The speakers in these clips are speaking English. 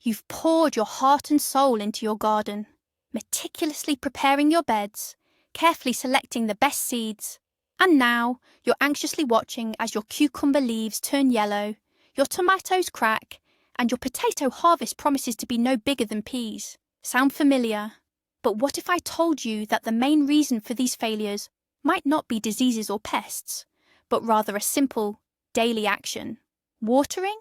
You've poured your heart and soul into your garden, meticulously preparing your beds, carefully selecting the best seeds. And now you're anxiously watching as your cucumber leaves turn yellow, your tomatoes crack, and your potato harvest promises to be no bigger than peas. Sound familiar? But what if I told you that the main reason for these failures might not be diseases or pests, but rather a simple, daily action? Watering?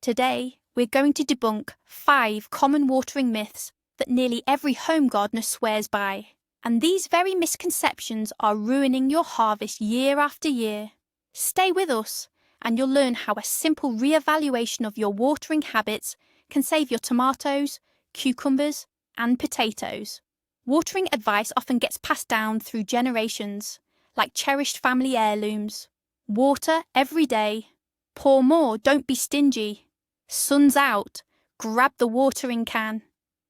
Today, we're going to debunk 5 common watering myths that nearly every home gardener swears by. And these very misconceptions are ruining your harvest year after year. Stay with us, and you'll learn how a simple re-evaluation of your watering habits can save your tomatoes, cucumbers, and potatoes. Watering advice often gets passed down through generations, like cherished family heirlooms. Water every day. Pour more, don't be stingy. Sun's out, grab the watering can.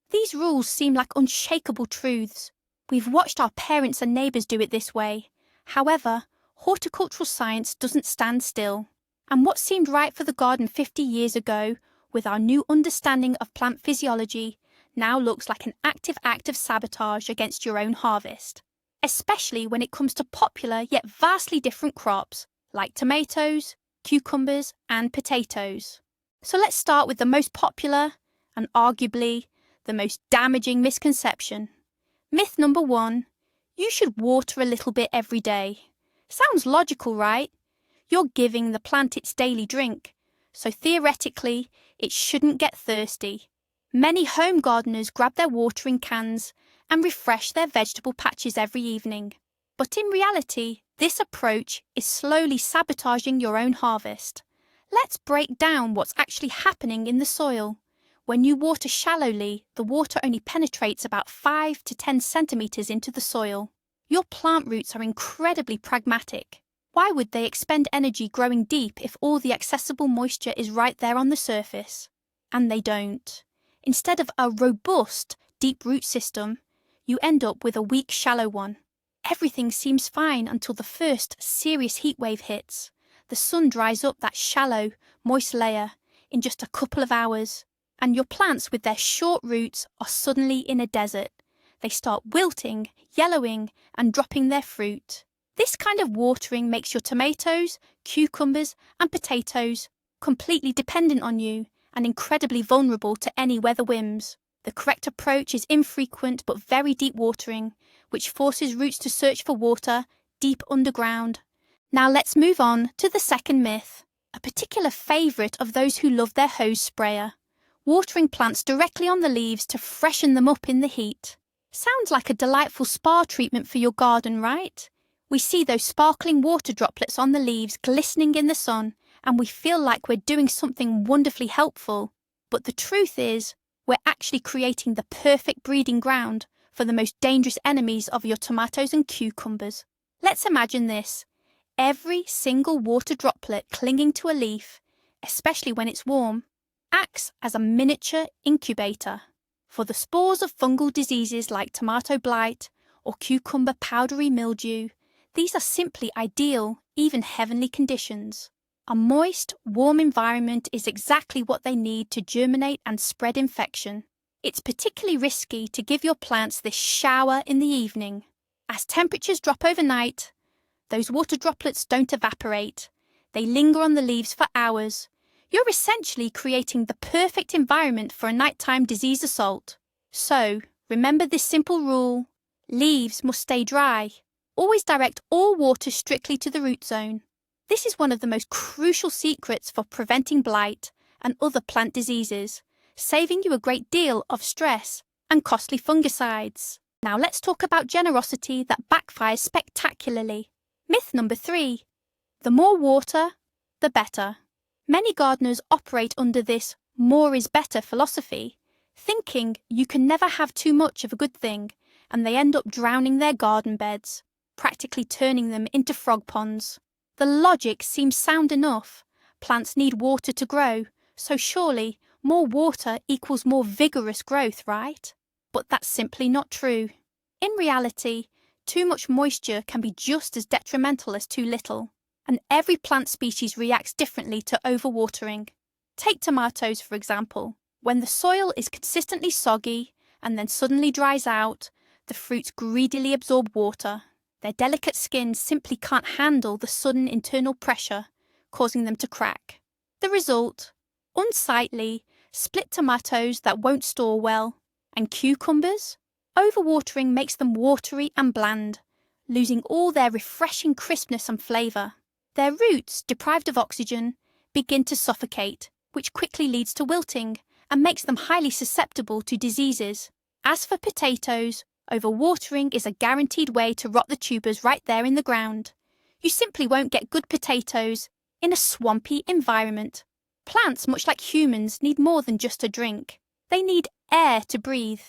These rules seem like unshakable truths. We've watched our parents and neighbours do it this way. However, horticultural science doesn't stand still. And what seemed right for the garden 50 years ago, with our new understanding of plant physiology, now looks like an active act of sabotage against your own harvest. Especially when it comes to popular yet vastly different crops, like tomatoes, cucumbers, and potatoes. So let's start with the most popular, and arguably the most damaging misconception. Myth number 1, you should water a little bit every day. Sounds logical, right? You're giving the plant its daily drink, so theoretically, it shouldn't get thirsty. Many home gardeners grab their watering cans and refresh their vegetable patches every evening. But in reality, this approach is slowly sabotaging your own harvest. Let's break down what's actually happening in the soil. When you water shallowly, the water only penetrates about 5 to 10 centimetres into the soil. Your plant roots are incredibly pragmatic. Why would they expend energy growing deep if all the accessible moisture is right there on the surface? And they don't. Instead of a robust, deep root system, you end up with a weak, shallow one. Everything seems fine until the first serious heat wave hits. The sun dries up that shallow, moist layer in just a couple of hours, and your plants with their short roots are suddenly in a desert. They start wilting, yellowing, and dropping their fruit. This kind of watering makes your tomatoes, cucumbers, and potatoes completely dependent on you and incredibly vulnerable to any weather whims. The correct approach is infrequent but very deep watering, which forces roots to search for water deep underground. Now let's move on to the second myth, a particular favourite of those who love their hose sprayer. Watering plants directly on the leaves to freshen them up in the heat. Sounds like a delightful spa treatment for your garden, right? We see those sparkling water droplets on the leaves glistening in the sun, and we feel like we're doing something wonderfully helpful. But the truth is, we're actually creating the perfect breeding ground for the most dangerous enemies of your tomatoes and cucumbers. Let's imagine this. Every single water droplet clinging to a leaf, especially when it's warm, acts as a miniature incubator for the spores of fungal diseases like tomato blight or cucumber powdery mildew. These are simply ideal, even heavenly conditions. A moist, warm environment is exactly what they need to germinate and spread infection. It's particularly risky to give your plants this shower in the evening. As temperatures drop overnight, those water droplets don't evaporate. They linger on the leaves for hours. You're essentially creating the perfect environment for a nighttime disease assault. So, remember this simple rule. Leaves must stay dry. Always direct all water strictly to the root zone. This is one of the most crucial secrets for preventing blight and other plant diseases, saving you a great deal of stress and costly fungicides. Now let's talk about generosity that backfires spectacularly. Myth number 3. The more water, the better. Many gardeners operate under this more is better philosophy, thinking you can never have too much of a good thing, and they end up drowning their garden beds, practically turning them into frog ponds. The logic seems sound enough. Plants need water to grow, so surely more water equals more vigorous growth, right? But that's simply not true. In reality, too much moisture can be just as detrimental as too little, and every plant species reacts differently to overwatering. Take tomatoes, for example. When the soil is consistently soggy and then suddenly dries out, the fruits greedily absorb water. Their delicate skins simply can't handle the sudden internal pressure, causing them to crack. The result? Unsightly, split tomatoes that won't store well. And cucumbers? Overwatering makes them watery and bland, losing all their refreshing crispness and flavour. Their roots, deprived of oxygen, begin to suffocate, which quickly leads to wilting and makes them highly susceptible to diseases. As for potatoes, overwatering is a guaranteed way to rot the tubers right there in the ground. You simply won't get good potatoes in a swampy environment. Plants, much like humans, need more than just a drink. They need air to breathe.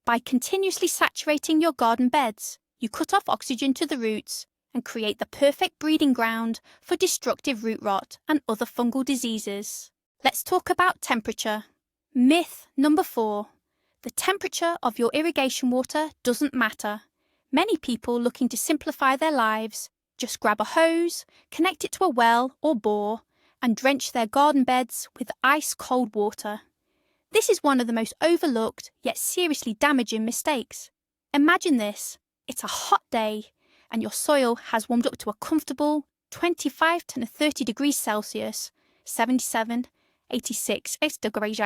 By continuously saturating your garden beds, you cut off oxygen to the roots and create the perfect breeding ground for destructive root rot and other fungal diseases. Let's talk about temperature. Myth number 4. The temperature of your irrigation water doesn't matter. Many people looking to simplify their lives just grab a hose, connect it to a well or bore, and drench their garden beds with ice-cold water. This is one of the most overlooked yet seriously damaging mistakes. Imagine this. It's a hot day and your soil has warmed up to a comfortable 25 to 30 degrees Celsius, 77, 86 degrees.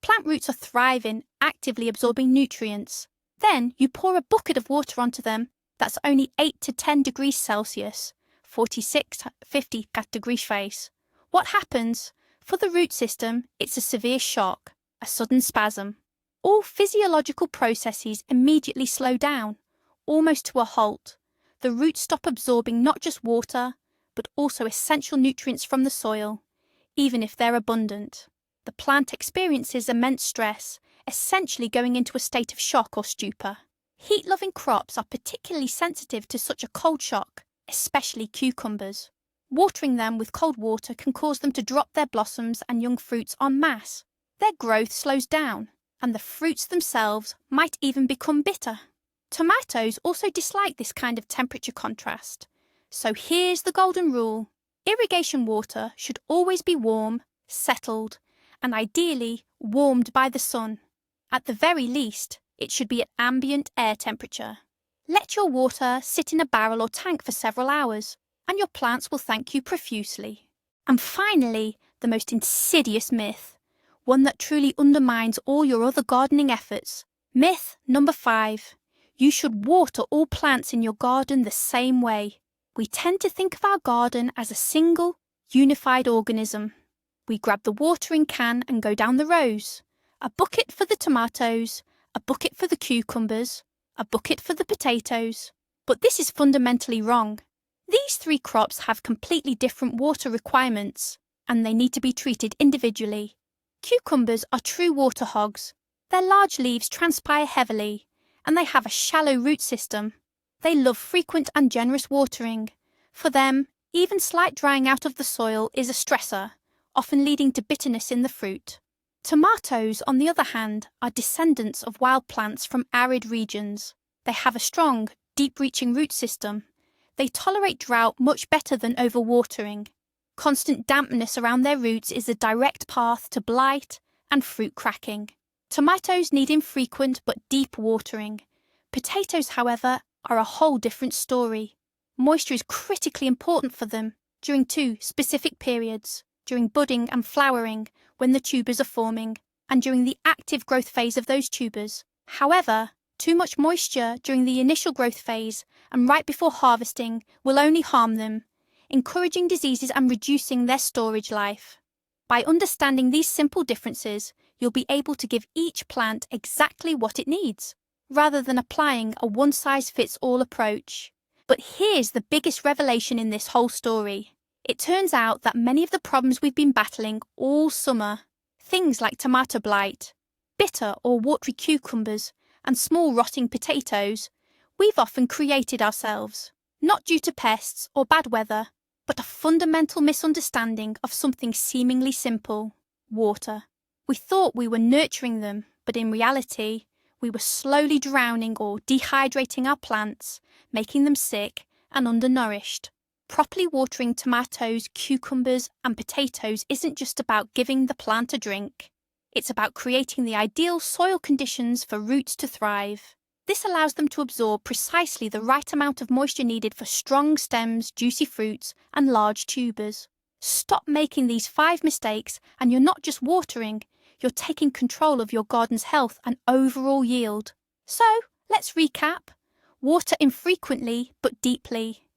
Plant roots are thriving, actively absorbing nutrients. Then you pour a bucket of water onto them that's only 8 to 10 degrees Celsius, 46 to 50 degrees face. What happens? For the root system, it's a severe shock, a sudden spasm. All physiological processes immediately slow down, almost to a halt. The roots stop absorbing not just water, but also essential nutrients from the soil, even if they're abundant. The plant experiences immense stress, essentially going into a state of shock or stupor. Heat-loving crops are particularly sensitive to such a cold shock, especially cucumbers. Watering them with cold water can cause them to drop their blossoms and young fruits en masse. Their growth slows down, and the fruits themselves might even become bitter. Tomatoes also dislike this kind of temperature contrast. So here's the golden rule. Irrigation water should always be warm, settled, and ideally warmed by the sun. At the very least, it should be at ambient air temperature. Let your water sit in a barrel or tank for several hours, and your plants will thank you profusely. And finally, the most insidious myth, one that truly undermines all your other gardening efforts. Myth number 5. You should water all plants in your garden the same way. We tend to think of our garden as a single, unified organism. We grab the watering can and go down the rows. A bucket for the tomatoes, a bucket for the cucumbers, a bucket for the potatoes. But this is fundamentally wrong. These 3 crops have completely different water requirements, and they need to be treated individually. Cucumbers are true water hogs. Their large leaves transpire heavily, and they have a shallow root system. They love frequent and generous watering. For them, even slight drying out of the soil is a stressor, often leading to bitterness in the fruit. Tomatoes, on the other hand, are descendants of wild plants from arid regions. They have a strong, deep-reaching root system. They tolerate drought much better than overwatering. Constant dampness around their roots is a direct path to blight and fruit cracking. Tomatoes need infrequent but deep watering. Potatoes, however, are a whole different story. Moisture is critically important for them during 2 specific periods, during budding and flowering when the tubers are forming, and during the active growth phase of those tubers. However, too much moisture during the initial growth phase and right before harvesting will only harm them, encouraging diseases and reducing their storage life. By understanding these simple differences, you'll be able to give each plant exactly what it needs, rather than applying a one-size-fits-all approach. But here's the biggest revelation in this whole story. It turns out that many of the problems we've been battling all summer, things like tomato blight, bitter or watery cucumbers, and small rotting potatoes, we've often created ourselves, not due to pests or bad weather, but a fundamental misunderstanding of something seemingly simple: water. We thought we were nurturing them, but in reality, we were slowly drowning or dehydrating our plants, making them sick and undernourished. Properly watering tomatoes, cucumbers, and potatoes isn't just about giving the plant a drink. It's about creating the ideal soil conditions for roots to thrive. This allows them to absorb precisely the right amount of moisture needed for strong stems, juicy fruits, and large tubers. Stop making these 5 mistakes, and you're not just watering, you're taking control of your garden's health and overall yield. So, let's recap. Water infrequently but deeply,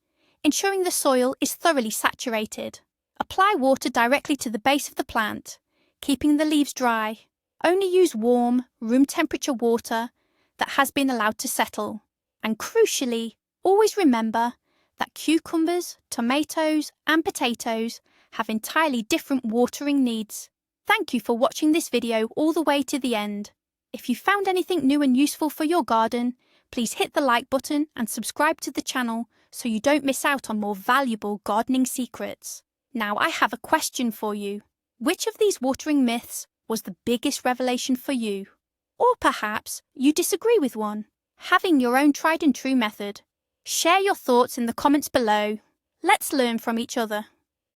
ensuring the soil is thoroughly saturated. Apply water directly to the base of the plant, keeping the leaves dry. Only use warm, room temperature water that has been allowed to settle. And crucially, always remember that cucumbers, tomatoes, and potatoes have entirely different watering needs. Thank you for watching this video all the way to the end. If you found anything new and useful for your garden, please hit the like button and subscribe to the channel so you don't miss out on more valuable gardening secrets. Now I have a question for you. Which of these watering myths was the biggest revelation for you? Or perhaps you disagree with one, having your own tried and true method. Share your thoughts in the comments below. Let's learn from each other.